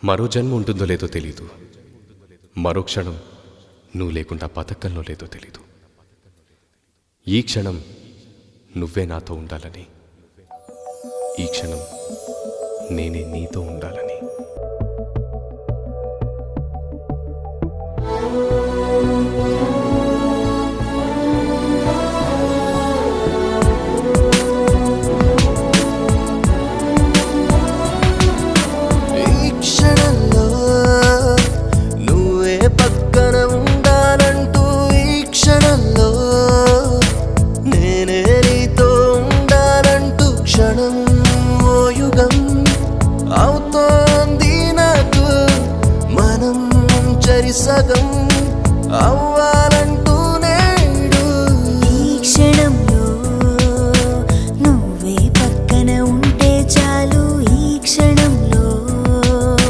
మరో జన్మ ఉంటుందో లేదో తెలీదు. మరో క్షణం నువ్వు లేకుండా బతకంలో లేదో తెలీదు. ఈ క్షణం నువ్వే నాతో ఉండాలని, ఈ క్షణం నేనే నీతో ఉండాలని. సగం అవ్వాలని